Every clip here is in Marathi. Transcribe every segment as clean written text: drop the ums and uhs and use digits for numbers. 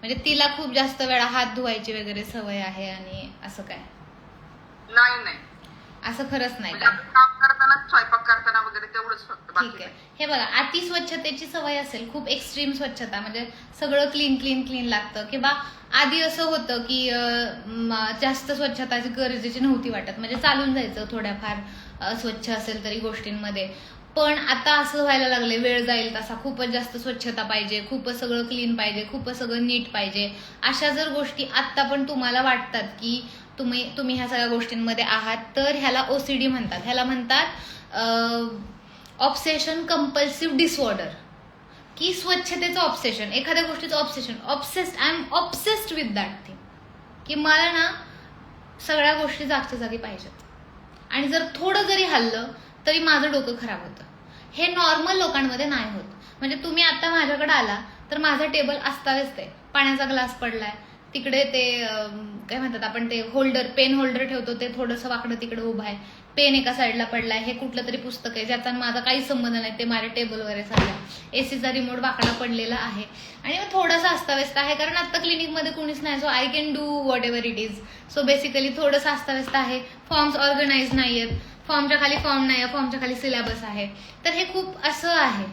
म्हणजे तिला खूप जास्त वेळा हात धुवायची वगैरे सवय आहे आणि असं काय? नाही असं खरंच नाही म्हणजे का? आपण काम करताना स्वयंपाक करताना वगैरे तेवढंच फक्त, बाकी ठीक आहे. हे बघा, अति स्वच्छतेची सवय असेल, खूप एक्स्ट्रीम स्वच्छता म्हणजे सगळं क्लीन क्लीन क्लीन लागतं, किंवा आधी असं होतं की जास्त स्वच्छता गरजेची नव्हती वाटत, म्हणजे चालून जायचं थोड्याफार स्वच्छ असेल तरी गोष्टींमध्ये. पण आता असं व्हायला लागले, वेळ जाईल तसा खूपच जास्त स्वच्छता पाहिजे, खूपच सगळं क्लीन पाहिजे, खूपच सगळं नीट पाहिजे. अशा जर गोष्टी आत्ता पण तुम्हाला वाटतात की तुम्ही ह्या सगळ्या गोष्टींमध्ये आहात, तर ह्याला ओसीडी म्हणतात. ह्याला म्हणतात ऑब्सेशन कंपल्सिव्ह डिसऑर्डर, की स्वच्छतेचं ऑब्सेशन, एखाद्या गोष्टीचं obsession, obsessed, I am obsessed with that thing, की मला ना सगळ्या गोष्टी जागच्या जागी पाहिजेत, आणि जर थोडं जरी हल्लं तरी माझं डोकं खराब होतं. हे नॉर्मल लोकांमध्ये नाही होत. म्हणजे तुम्ही आता माझ्याकडे आला तर माझा टेबल अस्ताव्यस्त आहे, पाण्याचा ग्लास पडलाय तिकडे, ते काय म्हणतात आपण, ते होल्डर, पेन होल्डर ठेवतो ते थोडंसं वाकडं तिकडे उभं आहे, पेन एका साईडला पडलाय, हे कुठलं तरी पुस्तक आहे ज्याचा माझा काही संबंध नाही, ते माझ्या टेबलवर आहे सध्या, एसीचा रिमोट वाकडा पडलेला आहे, आणि मग थोडंसं अस्ताव्यस्त आहे कारण आता क्लिनिकमध्ये कोणीच नाही, so I can do what ever it is. So basically थोडंसं अस्ताव्यस्त आहे, फॉर्म्स ऑर्गनाइज नाही आहेत, फॉर्मच्या खाली फॉर्म नाही आहे, फॉर्मच्या खाली सिलेबस आहे, तर हे खूप असं आहे.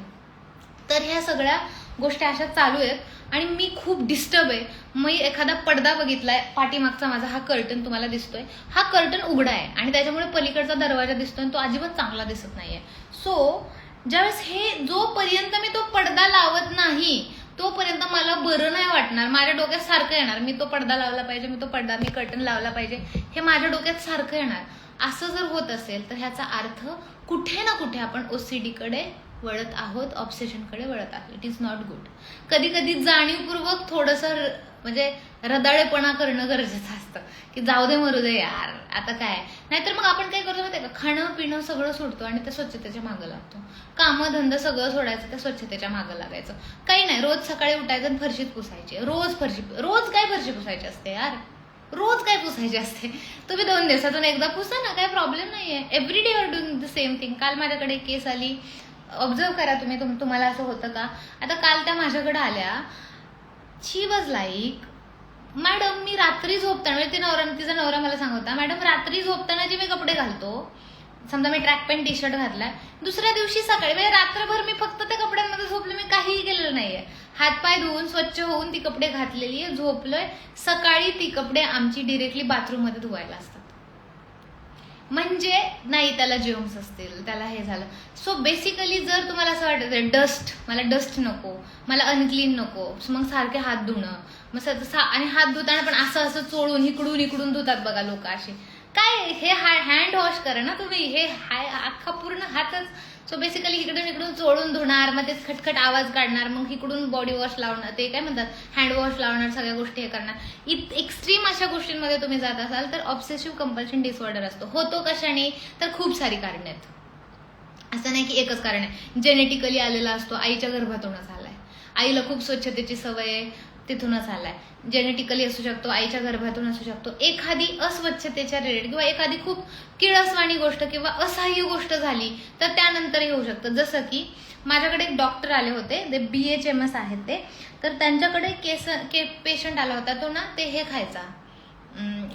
तर ह्या सगळ्या गोष्टी अशा चालू आहेत, आणि मी खूप डिस्टर्ब आहे. मी एखादा पडदा बघितलाय, पाठीमागचा माझा हा कर्टन तुम्हाला दिसतोय, हा कर्टन उघडा आहे आणि त्याच्यामुळे पलीकडचा दरवाजा दिसतोय, तो अजिबात चांगला दिसत नाहीये. सो ज्यावेळेस जोपर्यंत मी तो पडदा लावत नाही तोपर्यंत मला बरं नाही वाटणार, माझ्या डोक्यात सारखं येणार मी तो पडदा लावला पाहिजे, मी कर्टन लावला पाहिजे, हे माझ्या डोक्यात सारखं येणार. असं जर होत असेल तर ह्याचा अर्थ कुठे ना कुठे आपण ओसीडी कडे वळत आहोत, ऑब्सेशनकडे वळत आहोत. It is not good. कधी कधी जाणीवपूर्वक थोडंसं म्हणजे रदाळेपणा करणं गरजेचं असतं, की जाऊ दे मरू दे यार, आता काय. नाहीतर मग आपण काय करतो माहिती का, खाणं पिणं सगळं सोडतो आणि त्या स्वच्छतेच्या मागं लागतो. कामं धंदा सगळं सोडायचं, त्या स्वच्छतेच्या मागं लागायचं. काही नाही, रोज सकाळी उठायचं आणि फरशीच पुसायची, रोज काय फरशी पुसायची असते यार, रोज काय पुसायची असते. तुम्ही 2 दिवसातून एकदा पुसा ना, काही प्रॉब्लेम नाहीये. Every day are doing the same thing. काल माझ्याकडे एक केस आली, ऑब्झर्व करा तुम्हाला असं होतं का. आता काल त्या माझ्याकडे आल्या, शी वॉज लाईक, मॅडम मी रात्री झोपताना, म्हणजे तिचा नवरा मला सांगत होता, मॅडम रात्री झोपताना जे मी कपडे घालतो, समजा मी ट्रॅक पॅन्ट टी शर्ट घातलाय, दुसऱ्या दिवशी सकाळी म्हणजे रात्रभर मी फक्त त्या कपड्यांमध्ये झोपले, मी काहीही केलेलं नाहीये. हातपाय धुवून स्वच्छ होऊन ती कपडे घातलेली आहे, झोपलोय, सकाळी ती कपडे आमची डिरेक्टली बाथरूम मध्ये धुवायला असतात. म्हणजे नाही त्याला जेम्स असतील, त्याला हे झालं. सो बेसिकली जर तुम्हाला असं वाटत मला डस्ट नको, मला अनक्लीन नको, मग सारखे हात धुणं, मग आणि हात धुताना पण असं चोळून इकडून धुतात बघा लोक असे, काय हे हँड वॉश करा ना तुम्ही, हे अख्खा पूर्ण हातच. सो बेसिकली इकडून चोळून धुणार, मग ते खटखट आवाज काढणार, मग इकडून बॉडी वॉश लावणार, ते काय म्हणतात हँड वॉश लावणार, सगळ्या गोष्टी हे करणार. एक्स्ट्रीम अशा गोष्टींमध्ये तुम्ही जात असाल तर ऑब्सेसिव्ह कंपल्शन डिसऑर्डर असतो. होतो कशाने, तर खूप सारी कारण आहेत, असं नाही की एकच कारण आहे. जेनेटिकली आलेला असतो, आईच्या गर्भातूनच आलाय, आईला खूप स्वच्छतेची सवय आहे, तिथूनच आलाय. जेनेटिकली असू शकतो, आईच्या गर्भातून असू शकतो. एखादी अस्वच्छतेच्या रिलेटेड किंवा एखादी खूप किळसवाणी गोष्ट किंवा असह्य गोष्ट झाली तर त्यानंतर येऊ शकतं. जसं की माझ्याकडे एक डॉक्टर आले होते, ते BHMS आहेत ते, तर त्यांच्याकडे पेशंट आला होता, तो ना ते हे खायचा,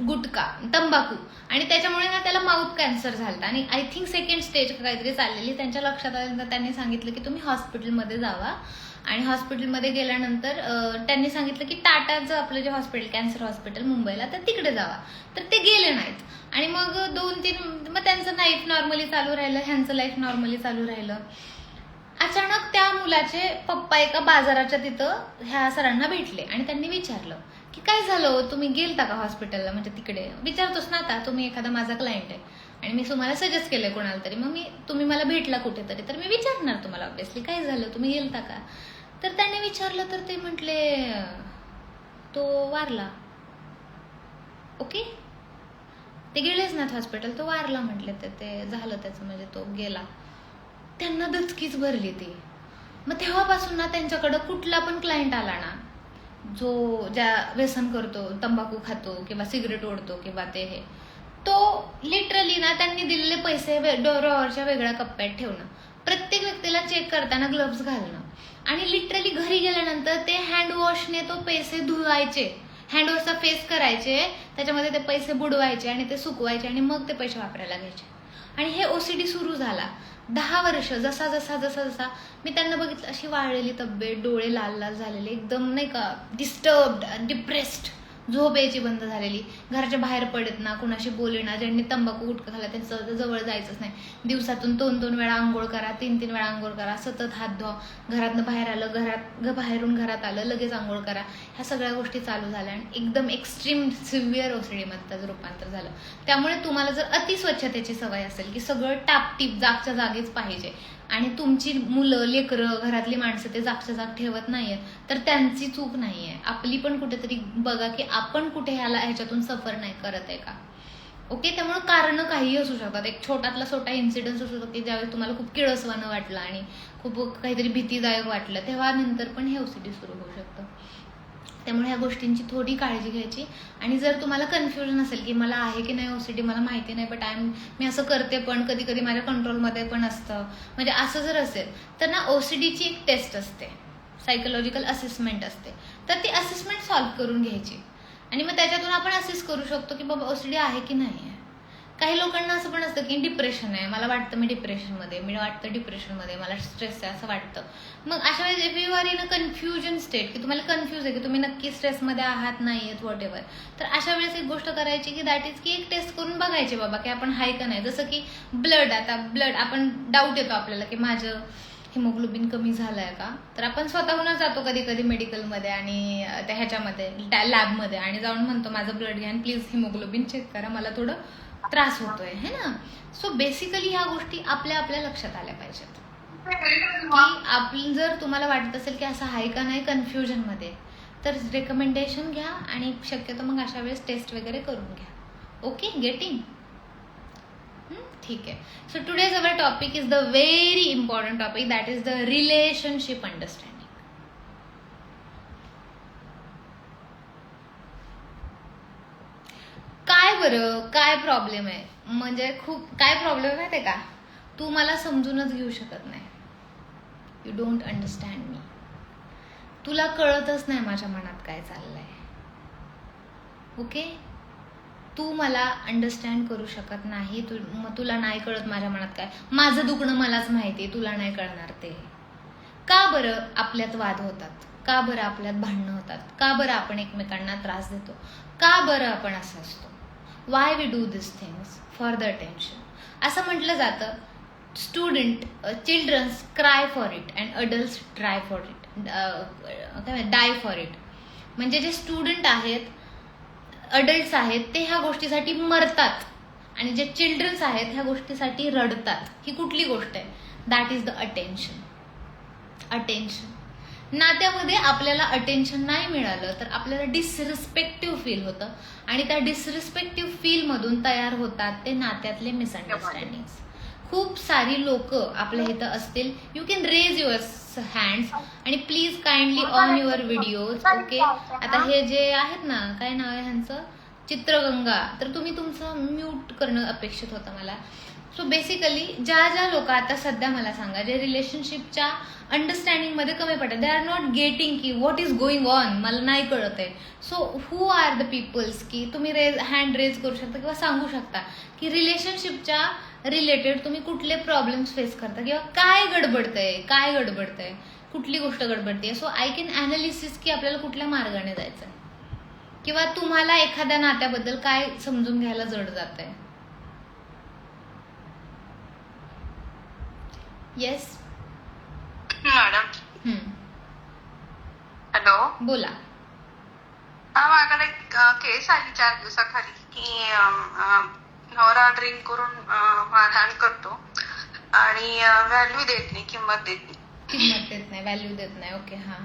गुटखा, तंबाखू, आणि त्याच्यामुळे ना त्याला माउथ कॅन्सर झाला, आणि आय थिंक 2nd स्टेज काहीतरी चाललेली. त्यांच्या लक्षात आल्यानंतर त्यांनी सांगितलं की तुम्ही हॉस्पिटलमध्ये जावा, आणि हॉस्पिटलमध्ये गेल्यानंतर त्यांनी सांगितलं की टाटाचं आपलं जे हॉस्पिटल, कॅन्सर हॉस्पिटल मुंबईला, तर तिकडे जावा. तर ते गेले नाहीत, आणि मग 2-3 मग त्यांचं लाईफ नॉर्मली चालू राहिलं, ह्यांचं लाईफ नॉर्मली चालू राहिलं. अचानक त्या मुलाचे पप्पा एका बाजाराच्या तिथं ह्या सरांना भेटले, आणि त्यांनी विचारलं की काय झालं, तुम्ही गेलता का हॉस्पिटलला, म्हणजे तिकडे विचारतोच ना, आता तुम्ही एखादा माझा क्लायंट आहे आणि मी तुम्हाला सजेस्ट केलंय कोणाला तरी, मग तुम्ही मला भेटला कुठेतरी, तर मी विचारणार तुम्हाला ऑब्व्हियसली काय झालं, तुम्ही गेलता का. तर त्याने विचारलं, तर ते म्हटले तो वारला. ओके, ते गेलेच नाहीत हॉस्पिटल, तो वारला म्हटले, तर ते झालं त्याचं, म्हणजे तो गेला. त्यांना दचकीच भरली ती. मग तेव्हापासून ना त्यांच्याकडं कुठला पण क्लायंट आला ना, ज्या व्यसन करतो, तंबाखू खातो किंवा सिगरेट ओढतो किंवा ते हे, तो लिटरली ना त्यांनी दिलेले पैसे ड्रॉवरच्या वेगळ्या कप्प्यात ठेवणं, प्रत्येक व्यक्तीला चेक करताना ग्लोव्स घालणं, आणि लिटरली घरी गेल्यानंतर ते हँडवॉशने तो पैसे धुवायचे, हँडवॉशचा फेस करायचे, त्याच्यामध्ये ते पैसे बुडवायचे आणि ते सुकवायचे आणि मग ते पैसे वापरायला घ्यायचे. आणि हे ओसीडी सुरू झाला 10 वर्ष. जसा जसा जसा जसा मी त्यांना बघितलं, अशी वाळलेली तब्येत, डोळे लाल लाल झालेले, एकदम नाही का डिस्टर्ब्ड, डिप्रेस्ड, झोप यायची बंद झालेली, घराच्या बाहेर पडत ना, कुणाशी बोले ना, ज्यांनी तंबाखू गुटखा खाल्ला त्यांचं जवळ जायचंच नाही, दिवसातून 2-2 वेळा आंघोळ करा, 3-3 वेळा आंघोळ करा, सतत हात धुवा, घरातनं बाहेर आलं, बाहेरून घरात आलं लगेच आंघोळ करा, ह्या सगळ्या गोष्टी चालू झाल्या आणि एकदम एक्स्ट्रीम सिव्हिअर ओसीडीमध्ये त्याचं रूपांतर झालं. त्यामुळे तुम्हाला जर अतिस्वच्छतेची सवय असेल की सगळं टापटीप जागच्या जागीच पाहिजे आणि तुमची मुलं, लेकरं, घरातली माणसं ते जागच्या जाग ठेवत नाहीयेत, तर त्यांची चूक नाहीये, आपली पण कुठेतरी बघा की आपण कुठे ह्याच्यातून सफर नाही करत आहे का. ओके, त्यामुळे कारण काही असू शकतात. एक छोटा इन्सिडेंट असू शकतो की ज्यावेळेस तुम्हाला खूप किळसवानं वाटलं आणि खूप काहीतरी भीतीदायक वाटलं, तेव्हा नंतर पण हे ओसीडी सुरू होऊ शकतं. त्यामुळे ह्या गोष्टींची थोडी काळजी घ्यायची. आणि जर तुम्हाला कन्फ्युजन असेल की मला आहे की नाही ओसीडी, मला माहिती नाही, बट मी असं करते पण कधी कधी माझ्या कंट्रोलमध्ये पण असतं, म्हणजे असं जर असेल तर ना ओसीडीची एक टेस्ट असते, सायकोलॉजिकल असेसमेंट असते, तर ती असेसमेंट सॉल्व्ह करून घ्यायची आणि मग त्याच्यातून आपण असेस करू शकतो की बाबा ओसीडी आहे की नाही आहे. काही लोकांना असं पण असतं की डिप्रेशन आहे, मला वाटतं मी डिप्रेशनमध्ये, मला स्ट्रेस आहे असं वाटतं. मग अशा वेळेस if you are in a confusion state, की तुम्हाला कन्फ्यूज आहे की तुम्ही नक्की स्ट्रेसमध्ये आहात नाही आहेत वॉट एव्हर, तर अशा वेळेस एक गोष्ट करायची की दॅट इज की एक टेस्ट करून बघायचे बाबा की आपण हाय का नाही. जसं की ब्लड आपण डाऊट येतो आपल्याला की माझं हिमोग्लोबिन कमी झालंय का, तर आपण स्वतःहूनच जातो कधी कधी मेडिकलमध्ये आणि त्या ह्याच्यामध्ये लॅबमध्ये आणि जाऊन म्हणतो माझं ब्लड घ्या आणि प्लीज हिमोग्लोबिन चेक करा, मला थोडं त्रास होतोय है ना. सो बेसिकली ह्या गोष्टी आपल्या लक्षात आल्या पाहिजेत की आपण जर तुम्हाला वाटत असेल की असं आहे का नाही कन्फ्युजन मध्ये, तर रेकमेंडेशन घ्या आणि शक्यतो मग अशा वेळेस टेस्ट वगैरे करून घ्या. Okay, getting? ठीक आहे. So today's our topic is the very important topic, that is the relationship understanding. काय बरं, काय प्रॉब्लेम आहे, म्हणजे काय प्रॉब्लेम आहे ते का, तू मला समजूनच घेऊ शकत नाही, यू डोंट अंडरस्टँड मी, तुला कळतच नाही माझ्या मनात काय चाललंय. ओके, तू मला अंडरस्टँड करू शकत नाही, तुला नाही कळत माझ्या मनात काय, माझं दुखणं मलाच माहिती, तुला नाही कळणार ते. का बरं आपल्यात वाद होतात, का बरं आपल्यात भांडणं होतात, का बरं आपण एकमेकांना त्रास देतो, का बरं आपण असं असतो, why we do this things for the attention. असं म्हटलं जातं childrens cry for it and adults die for it. म्हणजे जे स्टुडंट आहेत, अडल्ट्स आहेत, ते ह्या गोष्टीसाठी मरतात आणि जे चिल्ड्रन्स आहेत ह्या गोष्टीसाठी रडतात. ही कुठली गोष्ट आहे? That is the attention. नात्यामध्ये आपल्याला अटेन्शन नाही मिळालं तर आपल्याला डिसरिस्पेक्टिव्ह फील होतं आणि त्या डिसरिस्पेक्टिव्ह फील मधून तयार होतात ते नात्यातले मिसअंडरस्टँडिंग. खूप सारी लोक आपल्या इथं असतील, you can raise your hands आणि please kindly on your videos. Okay, आता हे जे आहेत ना, काय नाव आहे ह्यांचं, चित्रगंगा, तर तुम्ही तुमचं म्यूट करणं अपेक्षित होतं मला. सो बेसिकली ज्या लोक आता सध्या मला सांगा जे रिलेशनशिपच्या अंडरस्टँडिंग मध्ये कमी पडतात, दे आर नॉट गेटिंग की व्हॉट इज गोइंग ऑन, मला नाही कळत आहे. So who are the peoples की तुम्ही हँड रेज करू शकता किंवा सांगू शकता की रिलेशनशिपच्या रिलेटेड तुम्ही कुठले प्रॉब्लेम्स फेस करता किंवा काय गडबडतंय, कुठली गोष्ट गडबडते. सो आय कॅन अनालिसिस की आपल्याला कुठल्या मार्गाने जायचंय किंवा तुम्हाला एखाद्या नात्याबद्दल काय समजून घ्यायला जड जात आहे. येस मॅडम, हॅलो, बोला. माझ्याकडे एक केस आली 4 दिवसाखाली की नवरा ड्रिंक करून मारहाण करतो आणि व्हॅल्यू देत नाही, किंमत देत नाही, व्हॅल्यू देत नाही. ओके, हा.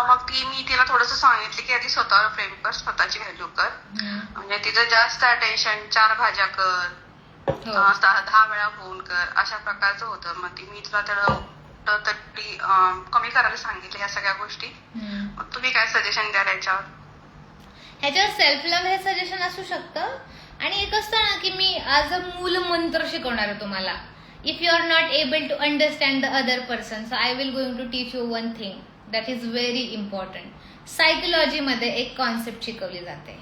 मग मी तिला थोडंसं सांगितलं की आधी स्वतःवर प्रेम कर, स्वतःची व्हॅल्यू कर, म्हणजे तिचं जास्त अटेन्शन 4 भाज्या कर, 10 वेळा फोन कर, अशा प्रकारचं होतं. मग मी तुला तरी कमी करायला सांगितलं ह्या सगळ्या गोष्टी. मग तुम्ही काय सजेशन द्याल ह्याच्यावर? सेल्फ लव्ह हे सजेशन असू शकतं आणि एक असतं ना की मी आज मूल मंत्र शिकवणार आहे तुम्हाला if you are not able to understand the other person, so I will going to teach you one thing that is very important. Psychology मध्ये एक कॉन्सेप्ट शिकवली जाते,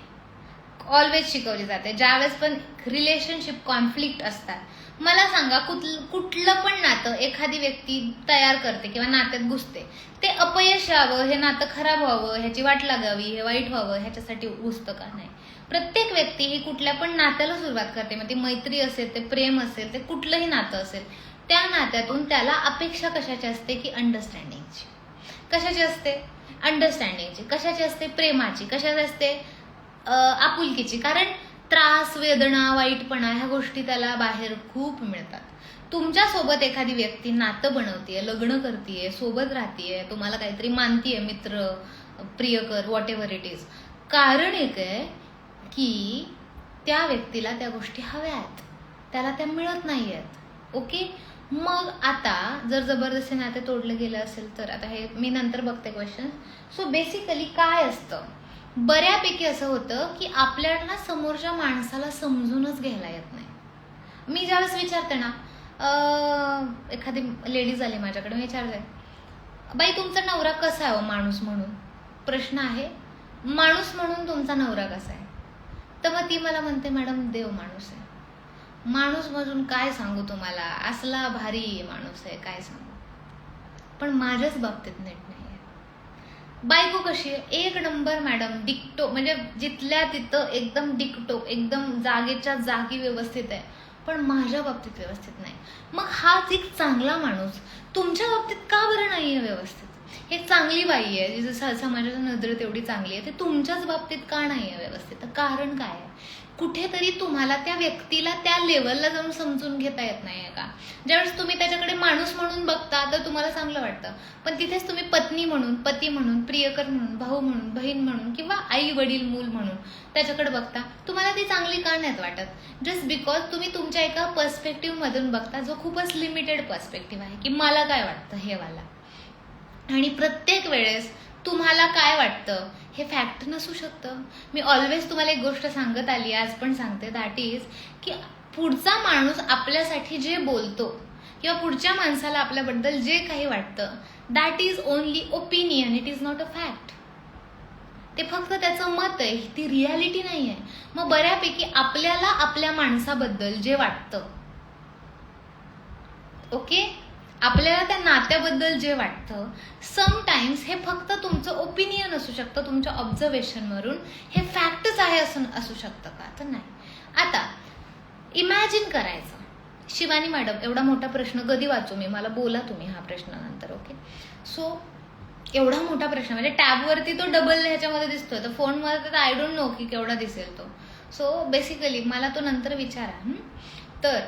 ऑलवेज शिकवली जाते. ज्यावेळेस पण रिलेशनशिप कॉन्फ्लिक्ट असतात, मला सांगा कुठलं पण नातं एखादी व्यक्ती तयार करते किंवा नात्यात घुसते, ते अपयश यावं, हे नातं खराब व्हावं, ह्याची वाट लागावी, हे वाईट व्हावं, ह्याच्यासाठी घुसतं का? नाही. प्रत्येक व्यक्ती ही कुठल्या पण नात्याला सुरुवात करते, मग ती मैत्री असेल, ते प्रेम असेल, ते कुठलंही नातं असेल, त्या नात्यातून त्याला अपेक्षा कशाची असते की अंडरस्टँडिंगची. कशाची असते? अंडरस्टँडिंगची. कशाची असते? प्रेमाची. कशाची असते? आपुलकीची. कारण त्रास, वेदना, वाईटपणा ह्या गोष्टी त्याला बाहेर खूप मिळतात. तुमच्यासोबत एखादी व्यक्ती नातं बनवतीये, लग्न करतीये, सोबत राहतीये, तुम्हाला काहीतरी मानतीये, मित्र, प्रियकर, व्हॉट एव्हर इट इज, कारण एक आहे की त्या व्यक्तीला त्या गोष्टी हव्या आहेत, त्याला त्या मिळत नाही आहेत. ओके. मग आता जर जबरदस्ती नाते तोडलं गेलं असेल तर, आता हे मी नंतर बघते क्वेश्चन. सो बेसिकली काय असतं, बऱ्यापैकी असं होतं की आपल्याला समोरच्या माणसाला समजूनच घ्यायला येत नाही. मी ज्यावेळेस विचारते ना, एखादी लेडीज आली माझ्याकडे, मी विचारते, बाई तुमचा नवरा कसा आहे हो माणूस म्हणून? प्रश्न आहे, माणूस म्हणून तुमचा नवरा कसा आहे? तर मग ती मला म्हणते, मॅडम देव माणूस आहे. माणूस म्हणून काय सांगू तुम्हाला, असला भारी माणूस आहे, काय सांगू. पण माझ्याच बाबतीत नीट नाही आहे. बायको कशी आहे? एक नंबर मॅडम, डिक्टो, म्हणजे जिथल्या तिथं एकदम डिक्टो, एकदम जागेच्या जागी व्यवस्थित आहे, पण माझ्या बाबतीत व्यवस्थित नाही. मग हाच एक चांगला माणूस तुमच्या बाबतीत का बरं नाही आहे व्यवस्थित? हे चांगली बाई आहे, जिचं समाजाच्या नजरेत एवढी चांगली आहे, ते तुमच्याच बाबतीत का नाही आहे व्यवस्थित? कारण काय आहे? कुठेतरी तुम्हाला त्या व्यक्तीला त्या लेवलला जाऊन समजून घेता येत नाहीये का? ज्यावेळेस तुम्ही त्याच्याकडे माणूस म्हणून बघता तर तुम्हाला चांगलं वाटतं, पण तिथेच तुम्ही पत्नी म्हणून, पती म्हणून, प्रियकर म्हणून, भाऊ म्हणून, बहीण म्हणून किंवा आई वडील मूल म्हणून त्याच्याकडे बघता, तुम्हाला ती चांगली का नाहीत वाटत? जस्ट बिकॉज तुम्ही तुमच्या एका पर्स्पेक्टिव्ह मधून बघता, जो खूपच लिमिटेड पर्स्पेक्टिव्ह आहे की मला काय वाटतं हे वाला. आणि प्रत्येक वेळेस तुम्हाला काय वाटतं हे फॅक्ट नसू शकतं. मी ऑलवेज तुम्हाला एक गोष्ट सांगत आली, आज पण सांगते, दॅट इज की पुढचा माणूस आपल्यासाठी जे बोलतो किंवा पुढच्या माणसाला आपल्याबद्दल जे काही वाटतं, that is only opinion, it is not a fact. ते फक्त त्याचं मत आहे, ती रियालिटी नाही आहे. मग बऱ्यापैकी आपल्याला आपल्या माणसाबद्दल जे वाटतं, ओके, आपल्याला त्या नात्याबद्दल जे वाटतं, समटाइम्स हे फक्त तुमचं ओपिनियन असू शकतं, तुमच्या ऑब्झर्वेशनवरून. हे फॅक्टच आहे असं असू शकतं का? तर नाही. आता इमॅजिन करायचं, शिवानी मॅडम एवढा मोठा प्रश्न कधी वाचू मी, मला बोला तुम्ही हा प्रश्न नंतर. ओके. सो एवढा मोठा प्रश्न, म्हणजे टॅबवरती तो डबल ह्याच्यामध्ये दिसतोय, तर फोनमध्ये तर आय डोंट नो की केवढा दिसेल तो. सो बेसिकली मला तो नंतर विचारा.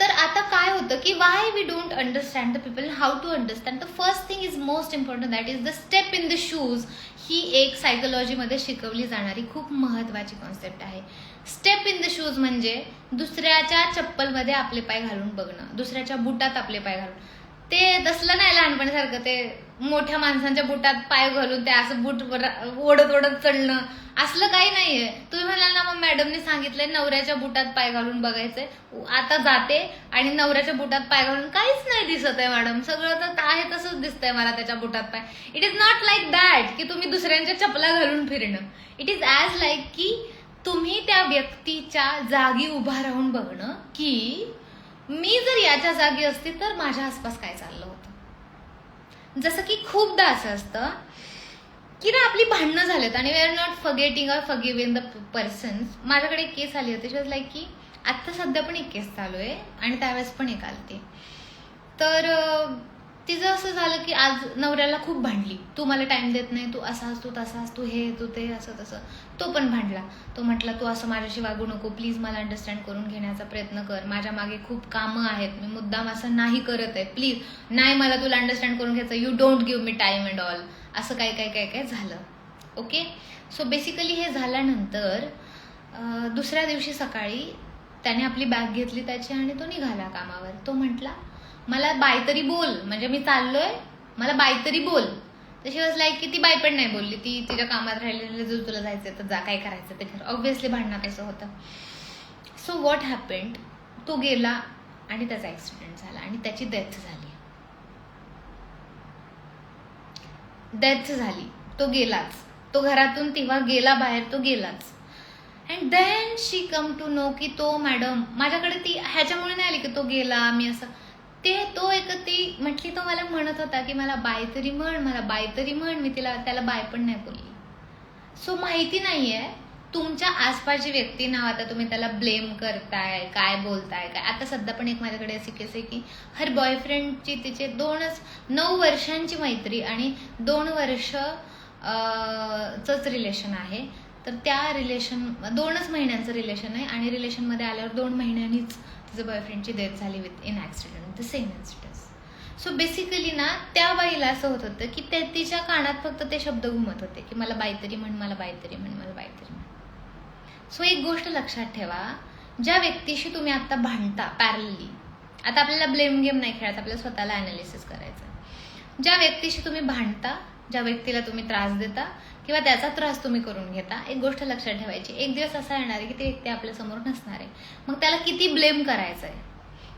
तर आता काय होतं की why we don't understand the people, how to understand. The first thing is most important, that is the step in the shoes. ही एक सायकोलॉजीमध्ये शिकवली जाणारी खूप महत्वाची कॉन्सेप्ट आहे. स्टेप इन द शूज म्हणजे दुसऱ्याच्या चप्पलमध्ये आपले पाय घालून बघणं, दुसऱ्याच्या बुटात आपले पाय घालून. ते दसलं नाही लहानपणीसारखं, ते मोठ्या माणसांच्या बुटात पाय घालून ते असं बुट ओढत ओढत चढणं, असलं काही नाहीये. तुम्ही म्हणाल ना, मग मॅडमने सांगितलंय नवऱ्याच्या बुटात पाय घालून बघायचंय, आता जाते आणि नवऱ्याच्या बुटात पाय घालून काहीच नाही दिसत आहे मॅडम, सगळं तर आहे तसंच दिसतंय मला त्याच्या बुटात पाय. It is not like that की तुम्ही दुसऱ्यांच्या चपला घालून फिरणं. इट इज ॲज लाईक की तुम्ही त्या व्यक्तीच्या जागी उभा राहून बघणं की मी जर याच्या जागी असते तर माझ्या आसपास काय चाललं होतं. जसं की खूपदा असं असतं की ना, आपली भांडणं झालेत आणि we are not forgetting or forgiving the persons. माझ्याकडे एक केस आली होती, शी वॉज लाईक की आत्ता सध्या पण एक केस चालू आहे आणि त्यावेळेस पण एक आलती. तर तिचं असं झालं की आज नवऱ्याला खूप भांडली, तू मला टाइम देत नाही, तू असाच तू तसाच, तू हे तू ते, असं तसं. तो पण भांडला, तो म्हटला तू असं माझ्याशी वागू नको, प्लीज मला अंडरस्टँड करून घेण्याचा प्रयत्न कर, माझ्या मागे खूप कामं आहेत, मी मुद्दाम असं नाही करत आहे, प्लीज नाही, मला तुला अंडरस्टँड करून घ्यायचं, you don't give me time and all. असं काय काय काय काय झालं. ओके. सो बेसिकली हे झाल्यानंतर दुसऱ्या दिवशी सकाळी त्याने आपली बॅग घेतली त्याची आणि तो निघाला कामावर. तो म्हटला मला बाय तरी बोल, म्हणजे मी चाललोय, मला बाय तरी बोल. तशी वॉज लाईक की ती बाय पण नाही बोलली, ती तिच्या कामात राहिलेली, जर तुला जायचं तर जा, काय करायचं ते कर. ऑब्व्हियसली भांडणार कसं होतं. सो व्हॉट हॅपेंड, तो गेला आणि त्याचा ॲक्सिडेंट झाला आणि त्याची डेथ झाली. तो गेलाच, तो घरातून तेव्हा गेला बाहेर, तो गेलाच. And then she come to know की तो मॅडम माझ्याकडे ती ह्याच्यामुळे नाही आली की तो गेला मी असं ती म्हटली, तो मला म्हणत होता की मला बाय तरी म्हण. मी त्याला बाय पण नाही बोलली. सो माहिती नाहीये तुमच्या आसपासची व्यक्ती ना, आता तुम्ही त्याला ब्लेम करताय, काय बोलताय काय. आता सध्या पण एक माझ्याकडे अशी केस आहे की हर बॉयफ्रेंडची तिचे 9 वर्षांची मैत्री आणि 2 वर्ष चंच रिलेशन आहे. तर त्या 2च महिन्यांचं रिलेशन आहे आणि रिलेशनमध्ये आल्यावर 2 महिन्यांनीच तिचं बॉयफ्रेंडची डेथ झाली with in accident, the same incidence. So basically ना त्या बाईला असं होत होतं की तिच्या कानात फक्त ते शब्द घुमत होते की मला बायतरी म्हण. सो एक गोष्ट लक्षात ठेवा, ज्या व्यक्तीशी तुम्ही आता भांडता पॅरलली, आता आपल्याला ब्लेम गेम नाही खेळायचा, आपल्याला स्वतःला ॲनालिसिस करायचं. ज्या व्यक्तीशी तुम्ही भांडता, ज्या व्यक्तीला तुम्ही त्रास देता किंवा त्याचा त्रास तुम्ही करून घेता, एक गोष्ट लक्षात ठेवायची, एक दिवस असा येणार आहे की ती व्यक्ती आपल्या समोर नसणार आहे. मग त्याला किती ब्लेम करायचं आहे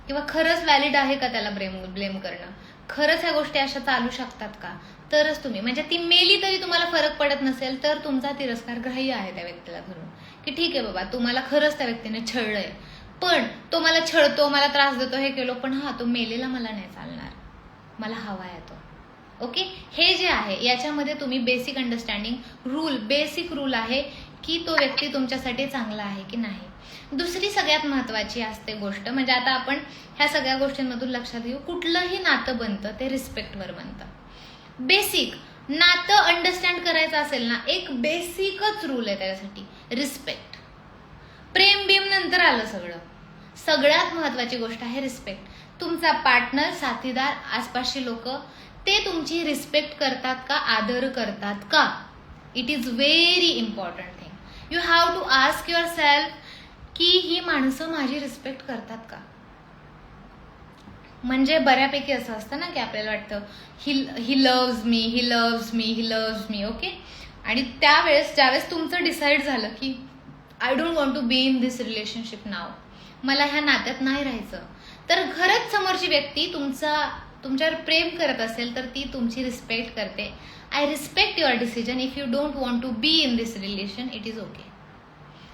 किंवा खरंच व्हॅलिड आहे का त्याला ब्लेम करणं, खरंच ह्या गोष्टी अशा चालू शकतात का, तरच तुम्ही, म्हणजे ती मेली तरी तुम्हाला फरक पडत नसेल तर तुमचा तिरस्कार ग्राह्य आहे त्या व्यक्तीला धरून की ठीक आहे बाबा, तुम्हाला खरंच त्या व्यक्तीने छळलंय, पण तो मला छळतो, मला त्रास देतो, हे केलो, पण तो मेलेला मला नाही चालणार, मला हवा आहे तो. ओके, हे जे आहे याच्यामध्ये तुम्ही बेसिक अंडरस्टँडिंग बेसिक रूल आहे की तो व्यक्ती तुमच्यासाठी चांगला आहे की नाही. दुसरी सगळ्यात महत्वाची असते गोष्ट, म्हणजे आता आपण ह्या सगळ्या गोष्टींमधून लक्षात घेऊ, कुठलंही नातं बनतं ते रिस्पेक्टवर बनतं. बेसिक नातं अंडरस्टँड करायचं असेल ना, एक बेसिकच रूल आहे त्याच्यासाठी, रिस्पेक्ट. प्रेम बिम नंतर आलं सगळं, सगळ्यात महत्वाची गोष्ट आहे रिस्पेक्ट. तुमचा पार्टनर, साथीदार, आसपासची लोक ते तुमची रिस्पेक्ट करतात का, आदर करतात का, it is very important thing. You have to ask yourself की ही माणसं माझी रिस्पेक्ट करतात का. म्हणजे बऱ्यापैकी असं असतं ना की आपल्याला वाटतं ही लव्ज मी, ओके, आणि त्यावेळेस ज्यावेळेस तुमचं डिसाईड झालं की I don't want to be in this relationship now, मला ह्या नात्यात नाही राहायचं, तर खरंच समोरची व्यक्ती तुमच्यावर प्रेम करत असेल तर ती तुमची रिस्पेक्ट करते. I respect your decision, if you don't want to be in this relation it is okay.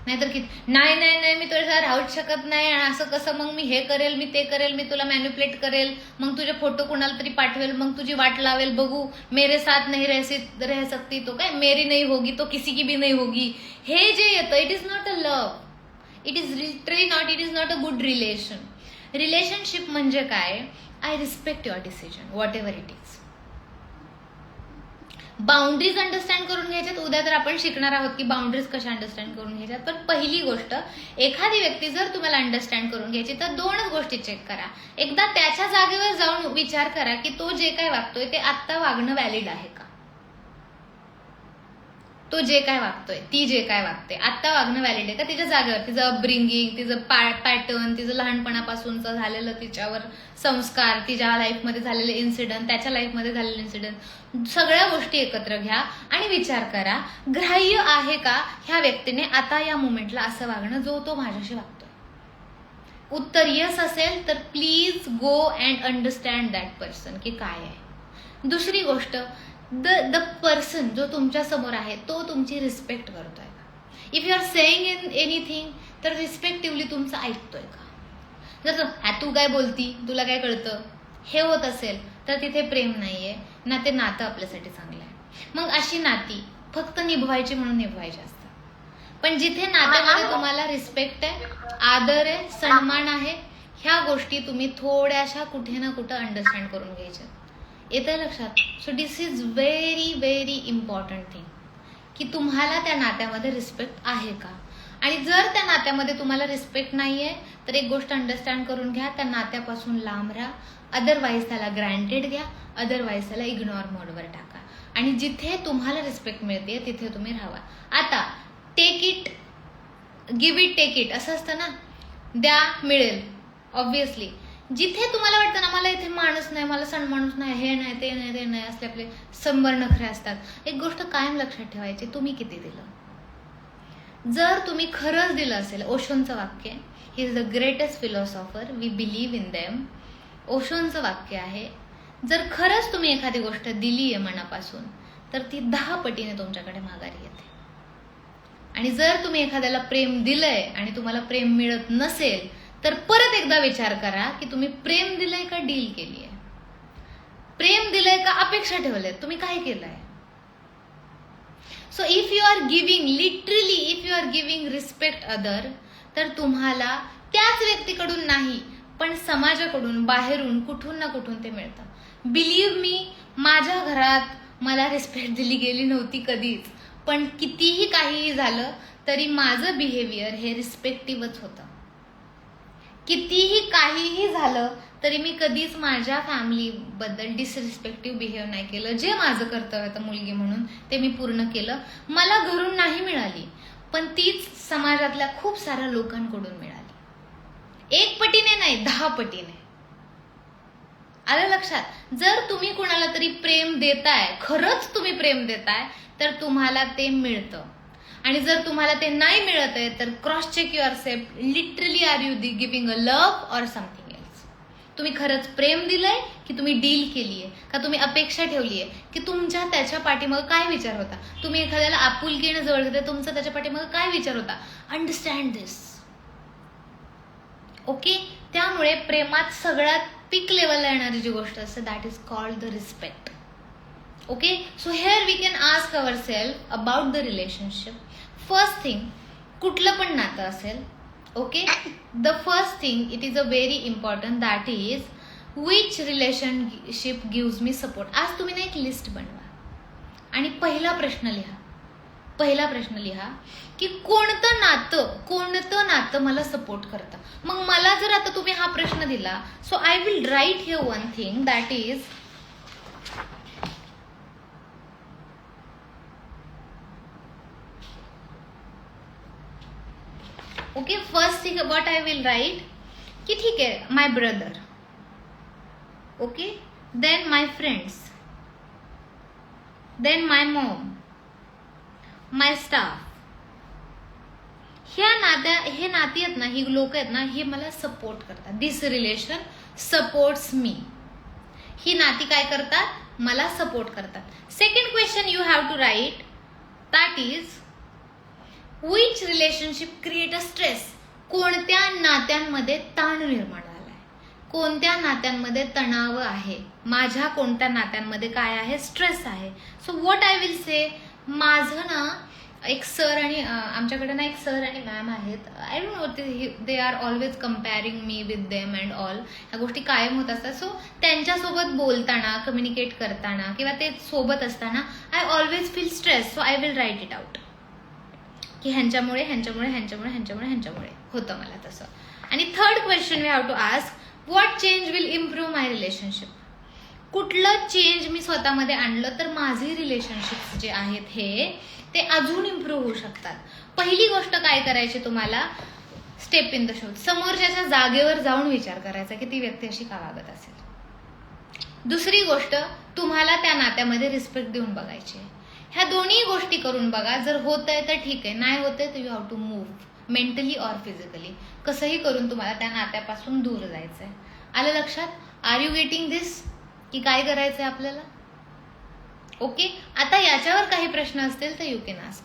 नाहीतर की नाही मी तुझ्या राहूच शकत नाही, आणि असं कसं, मग मी हे करेल, मी ते करेल, मी तुला मॅन्युप्लेट करेल, मग तुझे फोटो कुणाला तरी पाठवेल, मग तुझी वाट लावेल, बघू मेरे साथ नहीं रह सकती तो काय मेरी नहीं होगी तो किसी की भी नहीं होगी. हे जे येतं it is not a love, it is literally not, it is not a good relation. Relationship म्हणजे काय, I respect your decision what ever it is. Boundaries understand करून घ्यायच्यात. उद्या तर आपण शिकणार आहोत की बाउंड्रीज कशा अंडरस्टँड करून घ्यायच्यात. पण पहिली गोष्ट, एखादी व्यक्ती जर तुम्हाला अंडरस्टँड करून घ्यायची तर 2च गोष्टी चेक करा. एकदा त्याच्या जागेवर जाऊन विचार करा की तो जे काय वागतोय ते आत्ता वागणं व्हॅलिड आहे का. तो जे काय वागतोय, ती जे काय वागते आत्ता वागणं व्हॅलिड आहे का तिच्या जागेवर. तिचं अपब्रिंगिंग, तिचं पॅटर्न, तिचं लहानपणापासूनचं झालेलं तिच्यावर संस्कार, तिच्या लाईफमध्ये झालेले इन्सिडंट, त्याच्या लाईफमध्ये झालेले इन्सिडंट, सगळ्या गोष्टी एकत्र घ्या आणि विचार करा ग्राह्य आहे का ह्या व्यक्तीने आता या मोमेंटला असं वागणं जो तो माझ्याशी वागतोय. उत्तर यस असेल तर please go and understand that person की काय आहे. दुसरी गोष्ट, द पर्सन जो तुमच्या समोर आहे तो तुमची रिस्पेक्ट करतोय का. If you are saying anything तर रिस्पेक्टिव्हली तुमचं ऐकतोय का. जर तू काय बोलती, तुला काय कळतं, हे होत असेल तर तिथे प्रेम नाहीये ना, ते नातं आपल्यासाठी चांगलं आहे. मग अशी नाती फक्त निभवायची म्हणून निभवायची असतात. पण जिथे नात्यामध्ये तुम्हाला रिस्पेक्ट आहे, आदर आहे, सन्मान आहे, ह्या गोष्टी तुम्ही थोड्याशा कुठे ना कुठं अंडरस्टँड करून घ्यायच्या. येतं लक्षात. So this is very very important thing की तुम्हाला त्या नात्यामध्ये रिस्पेक्ट आहे का. आणि जर त्या नात्यामध्ये तुम्हाला रिस्पेक्ट नाहीये तर एक गोष्ट अंडरस्टँड करून घ्या, त्या नात्यापासून लांब राहा. अदरवाईज त्याला ग्रँटेड घ्या, अदरवाईज त्याला इग्नोर मोडवर टाका. आणि जिथे तुम्हाला रिस्पेक्ट मिळते तिथे तुम्ही राहावा. आता take it, give it, take it असं असतं ना, द्या मिळेल. ऑब्व्हियसली जिथे तुम्हाला वाटतं ना मला इथे माणूस नाही, मला सन्माणूस नाही, हे नाही, ते नाही असले आपले 100 नखरे असतात. एक गोष्ट कायम लक्षात ठेवायची, तुम्ही किती दिलं. जर तुम्ही खरंच दिलं असेल, ओशोंचं वाक्य, he is the greatest philosopher, we believe in them. ओशोंचं वाक्य आहे, जर खरंच तुम्ही एखादी गोष्ट दिली आहे मनापासून तर ती 10 पटीने तुमच्याकडे माघारी येते. आणि जर तुम्ही एखाद्याला प्रेम दिलंय आणि तुम्हाला प्रेम मिळत नसेल तर परत एकदा विचार करा की तुम्ही प्रेम दिलंय का डील केली आहे, प्रेम दिलंय का अपेक्षा ठेवल्यात, तुम्ही काय केलंय. So if you are giving, literally if you are giving respect other, तर तुम्हाला त्याच व्यक्तीकडून नाही पण समाजाकडून, बाहेरून, कुठून ना कुठून ते मिळतं. बिलीव्ह मी, माझ्या घरात मला रिस्पेक्ट दिली गेली नव्हती कधीच, पण कितीही काहीही झालं तरी माझं बिहेवियर हे रिस्पेक्टिव्हच होतं. कितीही काहीही झालं तरी मी कधीच माझ्या फॅमिलीबद्दल डिसरिस्पेक्टिव्ह बिहेव नाही केलं. जे माझं कर्तव्य होतं मुलगी म्हणून ते मी पूर्ण केलं. मला घरून नाही मिळाली पण तीच समाजातल्या खूप साऱ्या लोकांकडून मिळाली. 1 पटीने नाही, 10 पटीने. आलं लक्षात. जर तुम्ही कुणाला तरी प्रेम देताय, खरंच तुम्ही प्रेम देताय, तर तुम्हाला ते मिळतं. आणि जर तुम्हाला ते नाही मिळत आहे तर cross check yourself, literally are you giving a love और समथिंग एल्स. तुम्ही खरंच प्रेम दिलंय की तुम्ही डील केली आहे, का तुम्ही अपेक्षा ठेवली आहे, की तुमच्या त्याच्या पाठीमागं काय विचार होता. तुम्ही एखाद्याला आपुलकीने जवळ घेता, तुमचा त्याच्या पाठीमागं काय विचार होता. Understand this. ओके. त्यामुळे प्रेमात सगळ्यात पीक लेवलला येणारी जी गोष्ट असते that is called the respect. Okay. So here we can ask our self about the relationship. First thing, कुठलं पण नातं असेल, okay, the first thing it is a very important, that is which relationship gives me support. आज तुम्ही ना एक लिस्ट बनवा आणि पहिला प्रश्न लिहा की कोणतं नातं मला सपोर्ट करतं. मग मला जर आता तुम्ही हा प्रश्न दिला, so I will right here one thing, that is okay. First thing what I will right की ठीक आहे, माय ब्रदर, ओके, देन माय फ्रेंड्स, देन माय मॉम, माय स्टाफ. हे नाती आहेत ना, ही लोक आहेत ना, हे मला सपोर्ट करतात. दिस रिलेशन सपोर्ट्स मी. ही नाती काय करतात, मला सपोर्ट करतात. Second question you have to write, that is which relationship create a stress. कोणत्या नात्यांमध्ये ताण निर्माण झालाय, कोणत्या नात्यांमध्ये तणाव आहे, माझ्या कोणत्या नात्यांमध्ये काय आहे, स्ट्रेस आहे. So what I will say, माझं ना एक सर आणि आमच्याकडे ना एक सर आणि मॅम आहेत. I don't know, they are always comparing me with them and all. ह्या गोष्टी कायम होत असतात. सो त्यांच्यासोबत बोलताना, कम्युनिकेट करताना किंवा ते सोबत असताना I always feel stress. So I will write it out की ह्यांच्यामुळे होतं मला तसं. आणि third question we have to ask, what change will improve my relationship. कुठलं चेंज मी स्वतःमध्ये आणलं तर माझे रिलेशनशिप्स जे आहेत ते अजून इम्प्रूव्ह होऊ शकतात. पहिली गोष्ट काय करायची तुम्हाला, स्टेप इन द शूज. समोरच्याच्या जागेवर जाऊन विचार करायचा की ती व्यक्ती अशी का वागत असेल. दुसरी गोष्ट, तुम्हाला त्या नात्यामध्ये रिस्पेक्ट देऊन बघायची. ह्या दोन्ही गोष्टी करून बघा. जर होत आहे तर ठीक आहे, नाही होत आहे तर you have to move mentally or physically. कसंही करून तुम्हाला त्या नात्यापासून दूर जायचं आहे. आलं लक्षात. आर यू गेटिंग दिस की काय करायचंय आपल्याला. ओके. आता याच्यावर काही प्रश्न असतील तर यू कॅन आस्क.